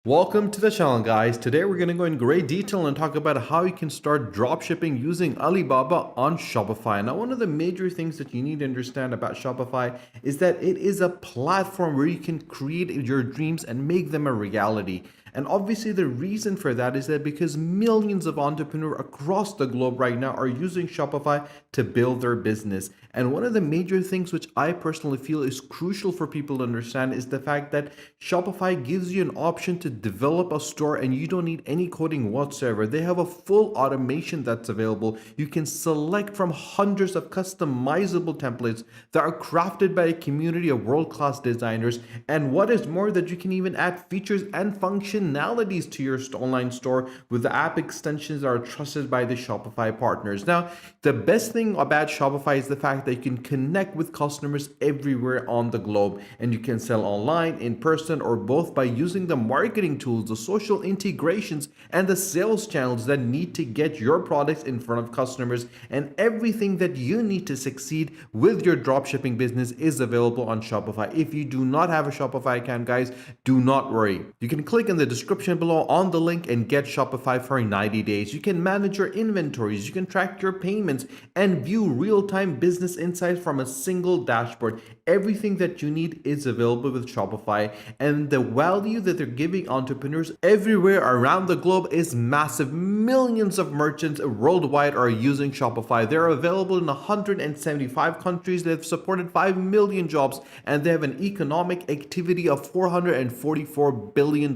Welcome to the channel, guys. Today we're going to go in great detail and talk about how you can start dropshipping using Alibaba on Shopify. Now, one of the major things that you need to understand about Shopify is that it is a platform where you can create your dreams and make them a reality. And obviously the reason for that is that because millions of entrepreneurs across the globe right now are using Shopify to build their business. And one of the major things which I personally feel is crucial for people to understand is the fact that Shopify gives you an option to develop a store and you don't need any coding whatsoever. They have a full automation that's available. You can select from hundreds of customizable templates that are crafted by a community of world-class designers. And what is more, that you can even add features and functions to your online store with the app extensions that are trusted by the Shopify partners. Now, the best thing about Shopify is the fact that you can connect with customers everywhere on the globe, and you can sell online, in person, or both by using the marketing tools, the social integrations, and the sales channels that need to get your products in front of customers. And everything that you need to succeed with your dropshipping business is available on Shopify. If you do not have a Shopify account, guys, do not worry. You can click in the description below on the link and get Shopify for 90 days. You can manage your inventories, you can track your payments, and view real-time business insights from a single dashboard. Everything that you need is available with Shopify, and the value that they're giving entrepreneurs everywhere around the globe is massive. Millions of merchants worldwide are using Shopify. They're available in 175 countries. They've supported 5 million jobs, and they have an economic activity of $444 billion.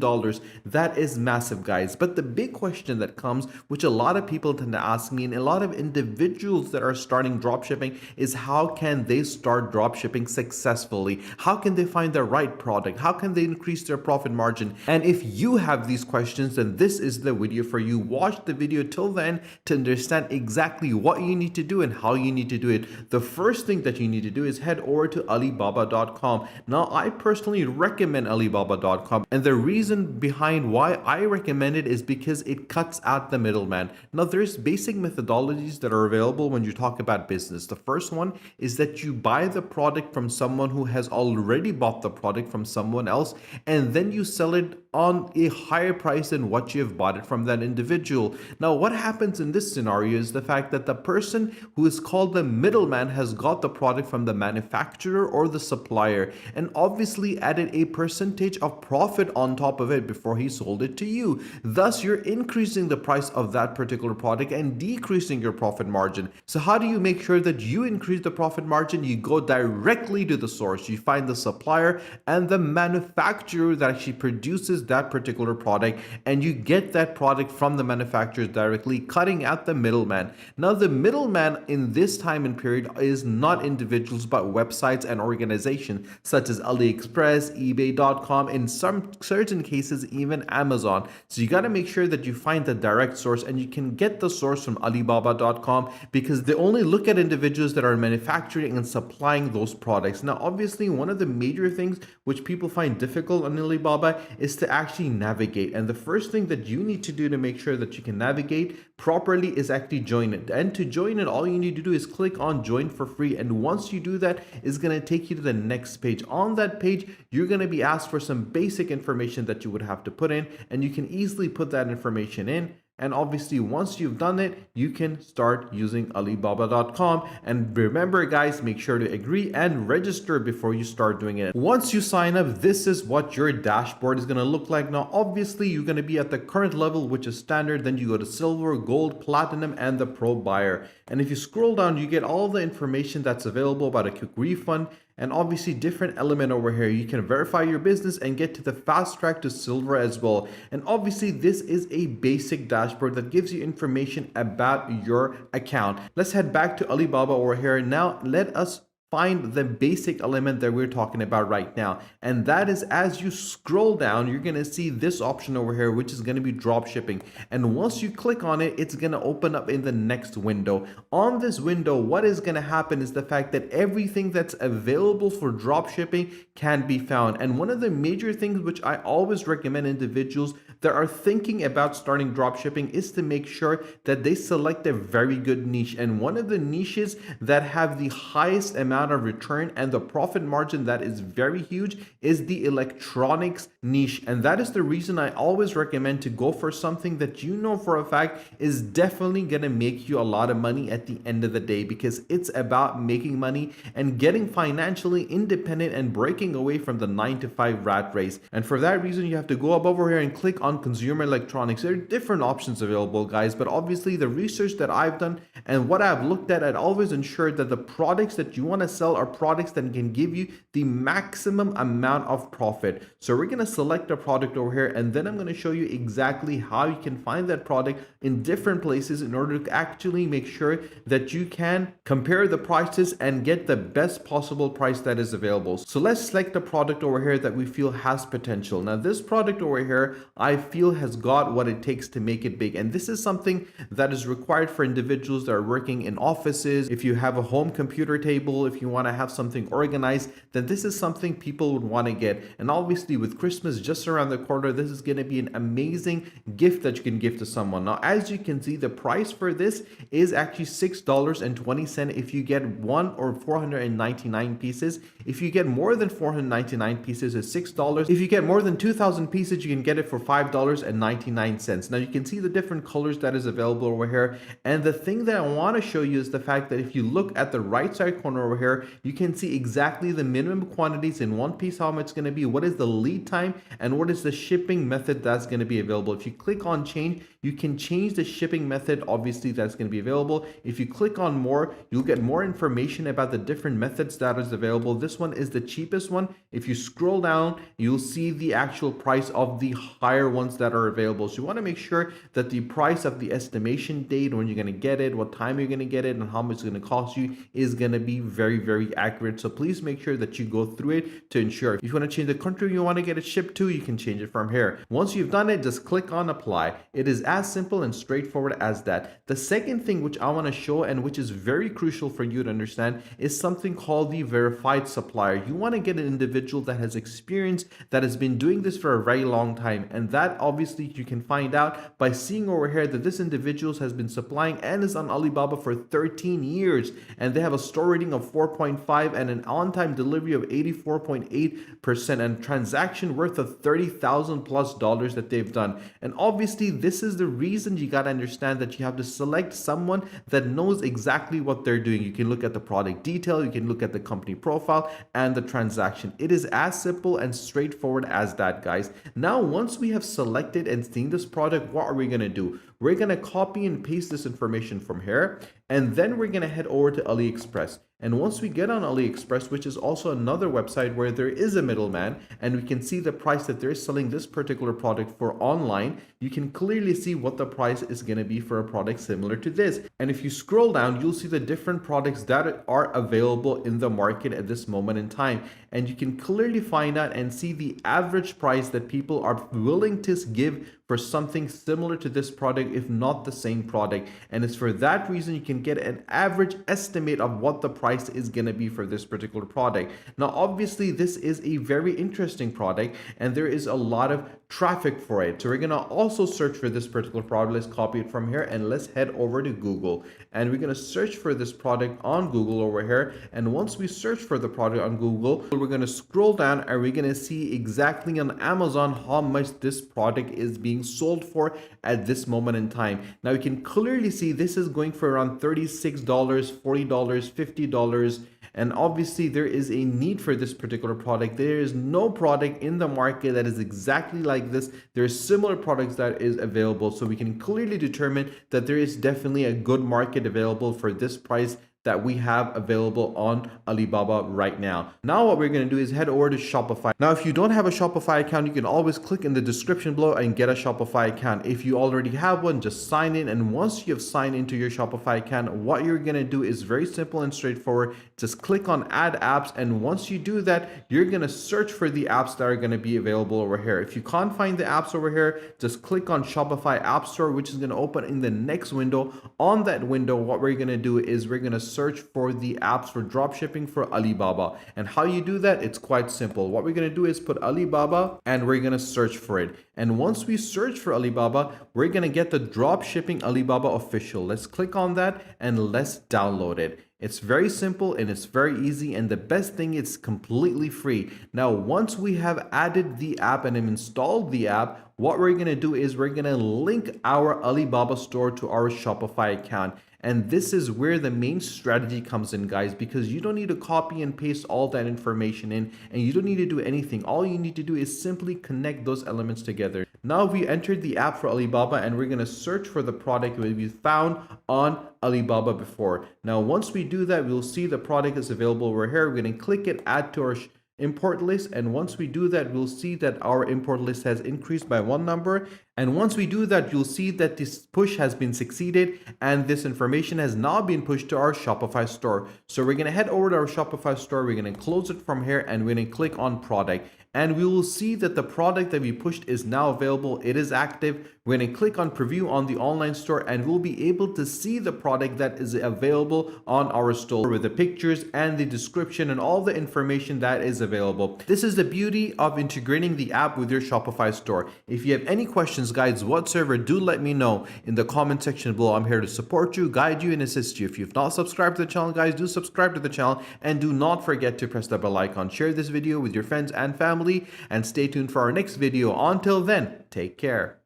That is massive, guys. But the big question that comes, which a lot of people tend to ask me, and a lot of individuals that are starting dropshipping, is how can they start dropshipping successfully? How can they find the right product? How can they increase their profit margin? And if you have these questions, then this is the video for you. Watch the video till the end to understand exactly what you need to do and how you need to do it. The first thing that you need to do is head over to Alibaba.com. Now, I personally recommend Alibaba.com, and the reason behind why I recommend it is because it cuts out the middleman. Now, there's basic methodologies that are available when you talk about business. The first one is that you buy the product from someone who has already bought the product from someone else, and then you sell it on a higher price than what you have bought it from that individual. Now, what happens in this scenario is the fact that the person who is called the middleman has got the product from the manufacturer or the supplier, and obviously added a percentage of profit on top of it before he sold it to you. Thus, you're increasing the price of that particular product and decreasing your profit margin. So how do you make sure that you increase the profit margin? You go directly to the source. You find the supplier and the manufacturer that actually produces that particular product, and you get that product from the manufacturer directly, cutting out the middleman. Now, the middleman in this time and period is not individuals but websites and organizations such as AliExpress, eBay.com, in some certain cases even Amazon. So you got to make sure that you find the direct source, and you can get the source from Alibaba.com because they only look at individuals that are manufacturing and supplying those products. Now, obviously, one of the major things which people find difficult on Alibaba is to actually navigate. And the first thing that you need to do to make sure that you can navigate properly is actually join it. And to join it, all you need to do is click on join for free. And once you do that, it's going to take you to the next page. On that page, you're going to be asked for some basic information that you would have to put in, and you can easily put that information in. And obviously, once you've done it, you can start using Alibaba.com. And remember, guys, make sure to agree and register before you start doing it. Once you sign up, this is what your dashboard is going to look like. Now, obviously, you're going to be at the current level, which is standard. Then you go to silver, gold, platinum, and the pro buyer. And if you scroll down, you get all the information that's available about a quick refund. And obviously different element over here. You can verify your business and get to the fast track to silver as well. And obviously this is a basic dashboard that gives you information about your account. Let's head back to Alibaba over here. Now let us find the basic element that we're talking about right now. And that is, as you scroll down, you're going to see this option over here, which is going to be drop shipping. And once you click on it, it's going to open up in the next window. On this window, what is going to happen is the fact that everything that's available for drop shipping can be found. And one of the major things which I always recommend individuals that are thinking about starting drop shipping is to make sure that they select a very good niche. And one of the niches that have the highest amount of return and the profit margin that is very huge is the electronics niche. And that is the reason I always recommend to go for something that you know for a fact is definitely going to make you a lot of money at the end of the day, because it's about making money and getting financially independent and breaking away from the 9 to 5 rat race. And for that reason, you have to go up over here and click on consumer electronics. There are different options available, guys, but obviously the research that I've done and what I've looked at, I'd always ensured that the products that you want to sell are products that can give you the maximum amount of profit. So we're going to select a product over here, and then I'm going to show you exactly how you can find that product in different places in order to actually make sure that you can compare the prices and get the best possible price that is available. So let's select a product over here that we feel has potential. Now this product over here, I feel has got what it takes to make it big. And this is something that is required for individuals that are working in offices. If you have a home computer table, if you want to have something organized, then this is something people would want to get. And obviously with Christmas just around the corner, this is going to be an amazing gift that you can give to someone. Now, as you can see, the price for this is actually $6.20 if you get 1 or 499 pieces. If you get more than 499 pieces, it's $6. If you get more than 2,000 pieces, you can get it for $5.99. Now you can see the different colors that is available over here. And the thing that I want to show you is the fact that if you look at the right side corner over here, you can see exactly the minimum quantities in one piece, how much it's going to be, what is the lead time, and what is the shipping method that's going to be available. If you click on change, you can change the shipping method. Obviously that's going to be available. If you click on more, you'll get more information about the different methods that is available. This one is the cheapest one. If you scroll down, you'll see the actual price of the higher ones that are available. So you want to make sure that the price of the estimation date, when you're going to get it, what time you're going to get it, and how much it's going to cost you is going to be very, very accurate. So please make sure that you go through it to ensure. If you want to change the country you want to get it shipped to, you can change it from here. Once you've done it, just click on apply. It is as simple and straightforward as that. The second thing which I want to show, and which is very crucial for you to understand, is something called the verified supplier. You want to get an individual that has experience, that has been doing this for a very long time, and that obviously you can find out by seeing over here that this individual has been supplying and is on Alibaba for 13 years, and they have a store rating of 4.5 and an on-time delivery of 84.8% and transaction worth of $30,000+ that they've done. And obviously this is the reason you got to understand that you have to select someone that knows exactly what they're doing. You can look at the product detail, you can look at the company profile and the transaction. It is as simple and straightforward as that, guys. Now, once we have selected and seen this product, what are we going to do? We're going to copy and paste this information from here, and then we're going to head over to AliExpress. And once we get on AliExpress, which is also another website where there is a middleman, and we can see the price that they're selling this particular product for online, you can clearly see what the price is going to be for a product similar to this. And if you scroll down, you'll see the different products that are available in the market at this moment in time. And you can clearly find out and see the average price that people are willing to give for something similar to this product, if not the same product. And it's for that reason you can get an average estimate of what the price is going to be for this particular product. Now, obviously, this is a very interesting product and there is a lot of traffic for it. So we're going to also search for this particular product. Let's copy it from here and let's head over to Google. And we're going to search for this product on Google over here. And once we search for the product on Google, we're going to scroll down and we're going to see exactly on Amazon how much this product is being sold for at this moment in time. Now you can clearly see this is going for around $36, $40, $50. And obviously there is a need for this particular product. There is no product in the market that is exactly like this. There are similar products that is available. So we can clearly determine that there is definitely a good market available for this price that we have available on Alibaba right now. Now what we're going to do is head over to Shopify. Now if you don't have a Shopify account, you can always click in the description below and get a Shopify account. If you already have one, just sign in, and once you have signed into your Shopify account, what you're going to do is very simple and straightforward. Just click on add apps, and once you do that, you're going to search for the apps that are going to be available over here. If you can't find the apps over here, just click on Shopify App Store, which is going to open in the next window. On that window, what we're going to do is we're going to search for the apps for dropshipping for Alibaba. And how you do that, it's quite simple. What we're going to do is put Alibaba and we're going to search for it. And once we search for Alibaba, we're going to get the dropshipping Alibaba official. Let's click on that and let's download it. It's very simple and it's very easy, and the best thing, it's completely free. Now, once we have added the app and installed the app, what we're going to do is we're going to link our Alibaba store to our Shopify account. And this is where the main strategy comes in, guys, because you don't need to copy and paste all that information in, and you don't need to do anything. All you need to do is simply connect those elements together. Now we entered the app for Alibaba and we're going to search for the product we found on Alibaba before. Now, once we do that, we'll see the product is available over here. We're going to click it, add to our import list, and once we do that, we'll see that our import list has increased by one number. And once we do that, you'll see that this push has been succeeded and this information has now been pushed to our Shopify store. So we're going to head over to our Shopify store. We're going to close it from here and we're going to click on product, and we will see that the product that we pushed is now available. It is active. We're going to click on preview on the online store and we'll be able to see the product that is available on our store with the pictures and the description and all the information that is available. This is the beauty of integrating the app with your Shopify store. If you have any questions, guys, whatsoever, do let me know in the comment section below. I'm here to support you, guide you, and assist you. If you've not subscribed to the channel, guys, do subscribe to the channel and do not forget to press the bell icon. Share this video with your friends and family and stay tuned for our next video. Until then, take care.